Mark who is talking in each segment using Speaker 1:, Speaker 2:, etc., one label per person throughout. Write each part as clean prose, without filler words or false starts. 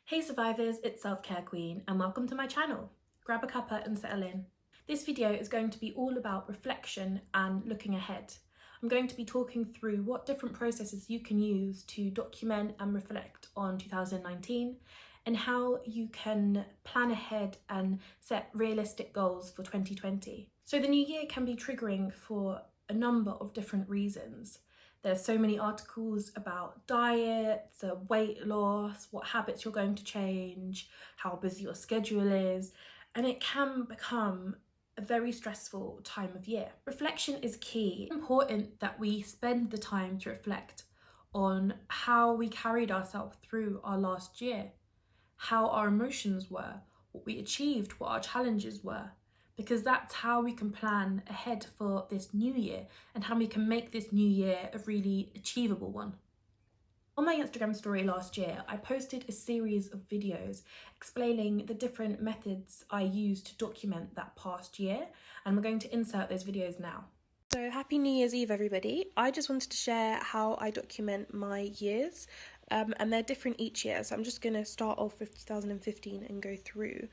Speaker 1: Hey survivors, it's Self-Care Queen and welcome to my channel. Grab a cuppa and settle in. This video is going to be all about reflection and looking ahead. I'm going to be talking through what different processes you can use to document and reflect on 2019 and how you can plan ahead and set realistic goals for 2020. So the new year can be triggering for a number of different reasons. There's so many articles about diets, weight loss, what habits you're going to change, how busy your schedule is, and it can become a very stressful time of year. Reflection is key. It's important that we spend the time to reflect on how we carried ourselves through our last year, how our emotions were, what we achieved, what our challenges were, because that's how we can plan ahead for this new year and how we can make this new year a really achievable one. On my Instagram story last year, I posted a series of videos explaining the different methods I used to document that past year, and we're going to insert those videos now. So happy New Year's Eve everybody. I just wanted to share how I document my years, and they're different each year, so I'm just going to start off with 2015 and go through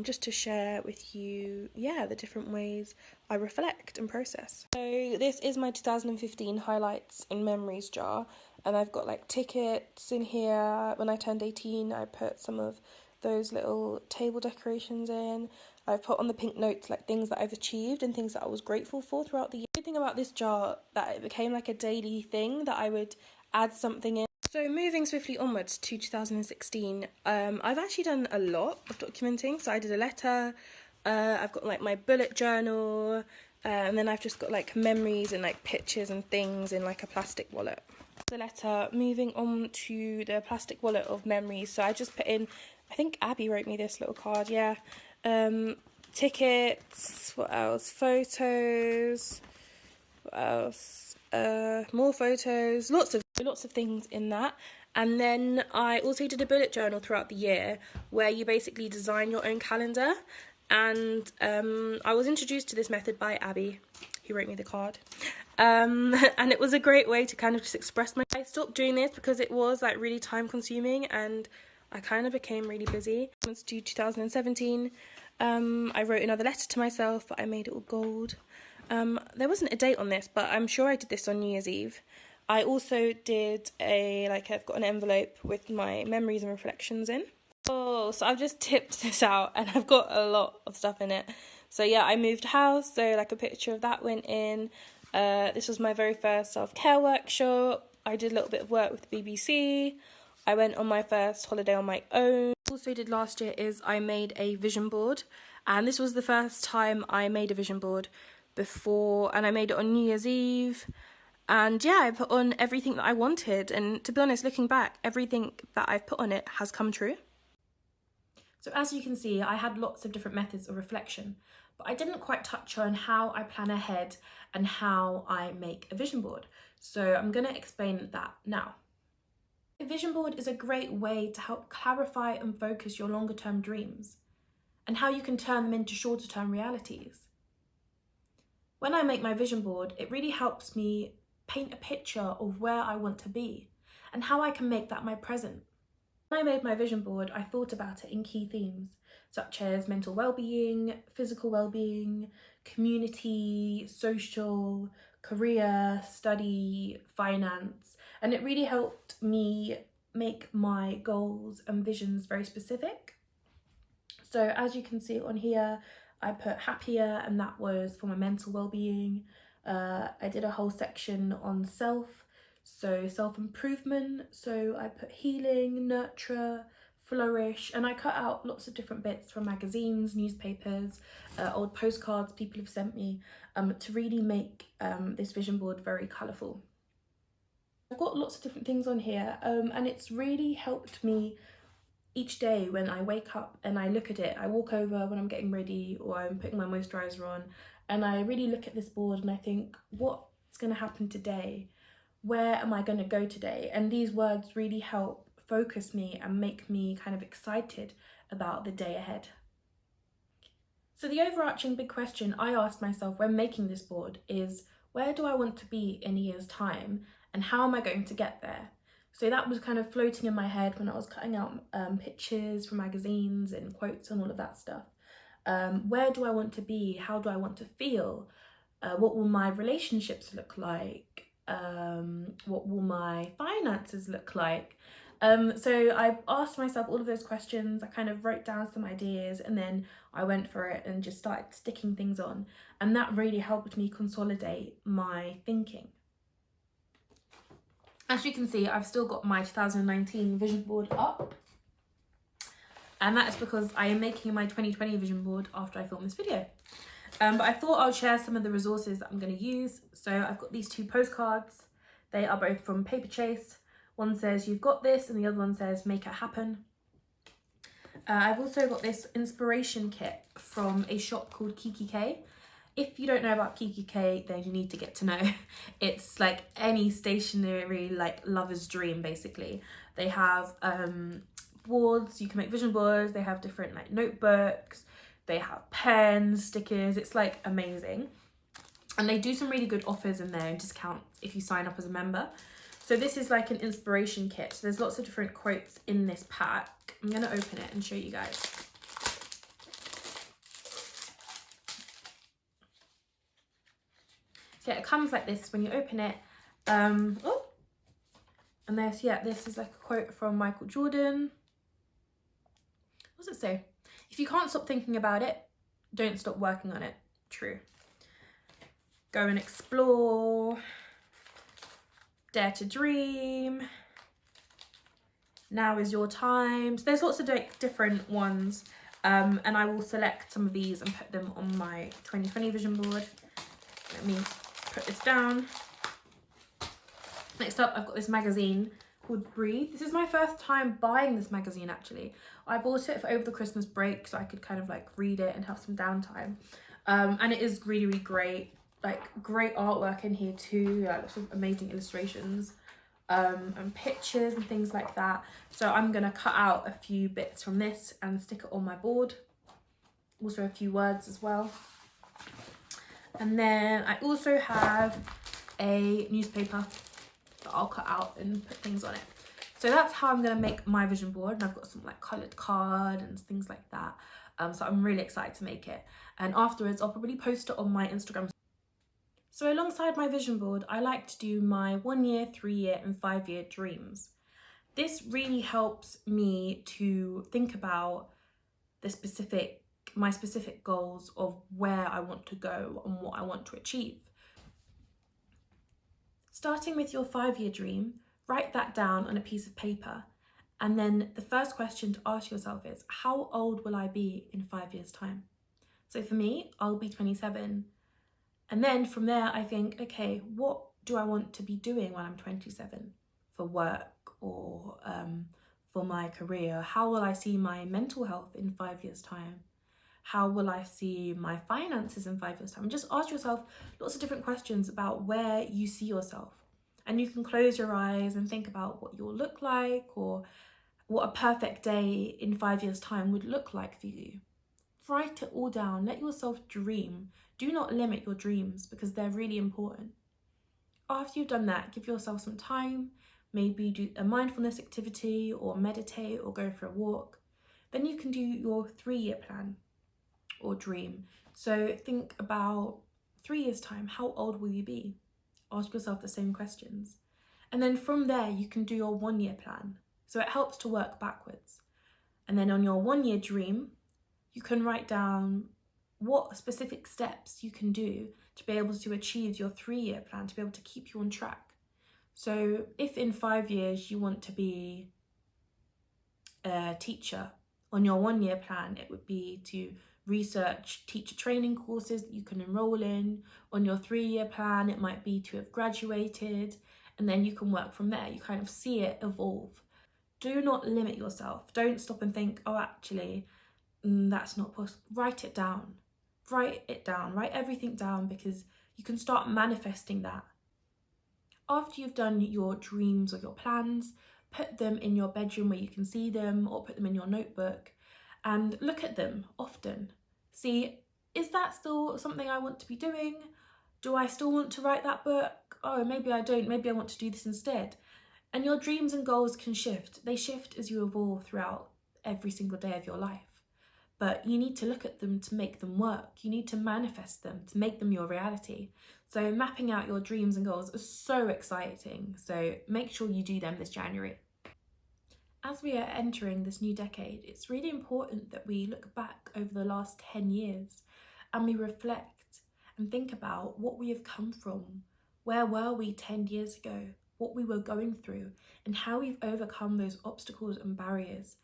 Speaker 1: just to share with you, the different ways I reflect and process. So this is my 2015 highlights and memories jar, and I've got like tickets in here. When I turned 18, I put some of those little table decorations in. I've put on the pink notes like things that I've achieved and things that I was grateful for throughout the year. The good thing about this jar, that it became like a daily thing that I would add something in. So moving swiftly onwards to 2016, I've actually done a lot of documenting. So I did a letter, I've got like my bullet journal, and then I've just got like memories and like pictures and things in like a plastic wallet. The letter, moving on to the plastic wallet of memories. So I just put in, I think Abby wrote me this little card, tickets, what else, photos, what else, more photos, lots of things in that. And then I also did a bullet journal throughout the year where you basically design your own calendar, and I was introduced to this method by Abby, who wrote me the card, and it was a great way to kind of just express my... I stopped doing this because it was like really time consuming and I kind of became really busy. Once to 2017, I wrote another letter to myself, but I made it all gold. There wasn't a date on this, but I'm sure I did this on New Year's Eve. I also did I've got an envelope with my memories and reflections in. Oh, so I've just tipped this out and I've got a lot of stuff in it. So yeah, I moved house, so like a picture of that went in. This was my very first self-care workshop. I did a little bit of work with the BBC. I went on my first holiday on my own. Also did last year is I made a vision board, and this was the first time I made a vision board before, and I made it on New Year's Eve. And yeah, I put on everything that I wanted, and to be honest, looking back, everything that I've put on it has come true. So as you can see, I had lots of different methods of reflection, but I didn't quite touch on how I plan ahead and how I make a vision board. So I'm going to explain that now. A vision board is a great way to help clarify and focus your longer term dreams and how you can turn them into shorter term realities. When I make my vision board, it really helps me paint a picture of where I want to be and how I can make that my present. When I made my vision board, I thought about it in key themes such as mental well-being, physical well-being, community, social, career, study, finance, and it really helped me make my goals and visions very specific. So as you can see on here, I put happier, and that was for my mental well-being. I did a whole section on self-improvement, so I put healing, nurture, flourish, and I cut out lots of different bits from magazines, newspapers, old postcards people have sent me, to really make this vision board very colourful. I've got lots of different things on here, and it's really helped me each day when I wake up and I look at it. I walk over when I'm getting ready or I'm putting my moisturiser on, and I really look at this board and I think, what's going to happen today? Where am I going to go today? And these words really help focus me and make me kind of excited about the day ahead. So the overarching big question I asked myself when making this board is, where do I want to be in a year's time and how am I going to get there? So that was kind of floating in my head when I was cutting out pictures from magazines and quotes and all of that stuff. Where do I want to be? How do I want to feel? What will my relationships look like? What will my finances look like? So I asked myself all of those questions. I kind of wrote down some ideas, and then I went for it and just started sticking things on. And that really helped me consolidate my thinking. As you can see, I've still got my 2019 vision board up. And that is because I am making my 2020 vision board after I film this video. But I thought I'll share some of the resources that I'm going to use. So I've got these 2 postcards. They are both from Paper Chase. One says, "You've got this," and the other one says, "Make it happen." I've also got this inspiration kit from a shop called Kiki K. If you don't know about Kiki K, then you need to get to know. It's like any stationery, like lover's dream, basically. They have boards, you can make vision boards. They have different like notebooks. They have pens, stickers. It's like amazing. And they do some really good offers in there and discount if you sign up as a member. So this is like an inspiration kit. So there's lots of different quotes in this pack. I'm going to open it and show you guys. So yeah, it comes like this when you open it. And there's, yeah, this is like a quote from Michael Jordan. What does it say? "If you can't stop thinking about it, don't stop working on it." True. Go and explore. Dare to dream. Now is your time. So there's lots of different ones. And I will select some of these and put them on my 2020 vision board. Let me put this down. Next up, I've got this magazine called Breathe. This is my first time buying this magazine, actually. I bought it for over the Christmas break so I could kind of like read it and have some downtime. And it is really, really great. Like great artwork in here too, like lots of amazing illustrations and pictures and things like that. So I'm gonna cut out a few bits from this and stick it on my board. Also a few words as well. And then I also have a newspaper that I'll cut out and put things on it. So that's how I'm gonna make my vision board, and I've got some like coloured card and things like that. So I'm really excited to make it. And afterwards, I'll probably post it on my Instagram. So alongside my vision board, I like to do my 1 year, 3 year and 5 year dreams. This really helps me to think about my specific goals of where I want to go and what I want to achieve. Starting with your 5 year dream, write that down on a piece of paper. And then the first question to ask yourself is, how old will I be in 5 years' time? So for me, I'll be 27. And then from there, I think, okay, what do I want to be doing when I'm 27 for work or for my career? How will I see my mental health in 5 years' time? How will I see my finances in 5 years' time? Just ask yourself lots of different questions about where you see yourself. And you can close your eyes and think about what you'll look like or what a perfect day in 5 years' time would look like for you. Write it all down. Let yourself dream. Do not limit your dreams because they're really important. After you've done that, give yourself some time. Maybe do a mindfulness activity or meditate or go for a walk. Then you can do your 3 year plan or dream. So think about 3 years' time. How old will you be? Ask yourself the same questions. And then from there, you can do your 1 year plan. So it helps to work backwards. And then on your 1 year dream, you can write down what specific steps you can do to be able to achieve your 3 year plan, to be able to keep you on track. So if in 5 years you want to be a teacher, on your 1 year plan, it would be to research teacher training courses that you can enroll in. On your 3 year plan, it might be to have graduated, and then you can work from there. You kind of see it evolve. Do not limit yourself. Don't stop and think, oh, actually, that's not possible. Write it down. Write it down. Write everything down because you can start manifesting that. After you've done your dreams or your plans, put them in your bedroom where you can see them, or put them in your notebook and look at them often. See, is that still something I want to be doing? Do I still want to write that book? Oh, maybe I don't. Maybe I want to do this instead. And your dreams and goals can shift. They shift as you evolve throughout every single day of your life. But you need to look at them to make them work. You need to manifest them to make them your reality. So mapping out your dreams and goals is so exciting. So make sure you do them this January. As we are entering this new decade, it's really important that we look back over the last 10 years and we reflect and think about what we have come from. Where were we 10 years ago? What we were going through and how we've overcome those obstacles and barriers.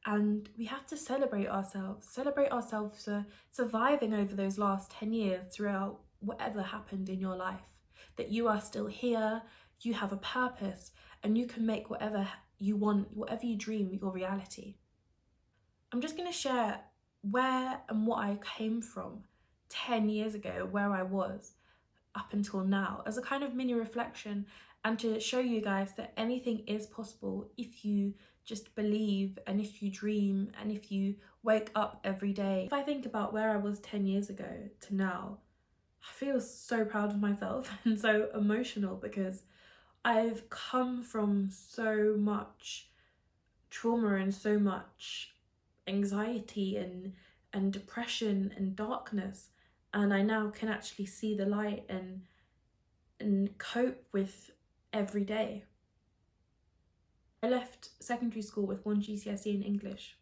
Speaker 1: And we have to celebrate ourselves for surviving over those last 10 years throughout whatever happened in your life. That you are still here, you have a purpose, and you can make whatever you want, whatever you dream, your reality. I'm just going to share where and what I came from 10 years ago, where I was up until now, as a kind of mini reflection, and to show you guys that anything is possible if you just believe and if you dream and if you wake up every day. If I think about where I was 10 years ago to now, I feel so proud of myself and so emotional because I've come from so much trauma and so much anxiety and depression and darkness, and I now can actually see the light and cope with every day. I left secondary school with 1 GCSE in English.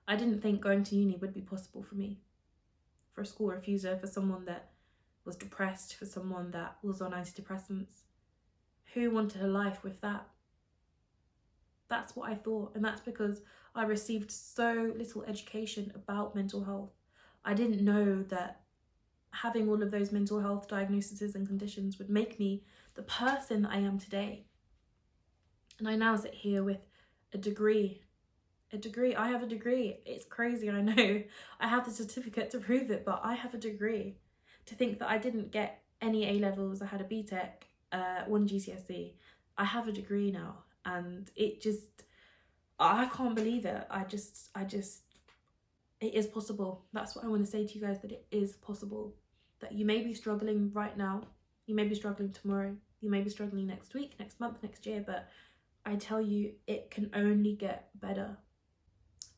Speaker 1: I didn't think going to uni would be possible for me. For a school refuser, for someone that was depressed, for someone that was on antidepressants. Who wanted a life with that? That's what I thought, and that's because I received so little education about mental health. I didn't know that having all of those mental health diagnoses and conditions would make me the person that I am today. And I now sit here with a degree. I have a degree. It's crazy, I know. I have the certificate to prove it, but I have a degree. To think that I didn't get any A-levels, I had a BTEC, 1 GCSE. I have a degree now, and it just, I can't believe it. It is possible. That's what I want to say to you guys, that it is possible. That you may be struggling right now, you may be struggling tomorrow, you may be struggling next week, next month, next year, but I tell you, it can only get better.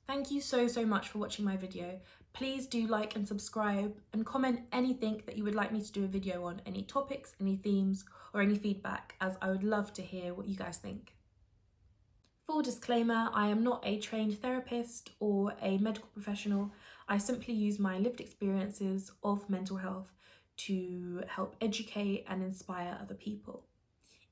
Speaker 1: Thank you so much for watching my video. Please do like and subscribe and comment anything that you would like me to do a video on, any topics, any themes, or any feedback, as I would love to hear what you guys think. Full disclaimer, I am not a trained therapist or a medical professional. I simply use my lived experiences of mental health to help educate and inspire other people.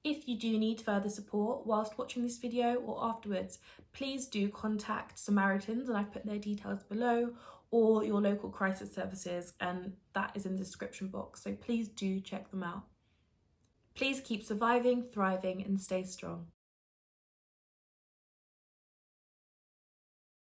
Speaker 1: If you do need further support whilst watching this video or afterwards, please do contact Samaritans, and I've put their details below, or your local crisis services, and that is in the description box, so please do check them out. Please keep surviving, thriving, and stay strong.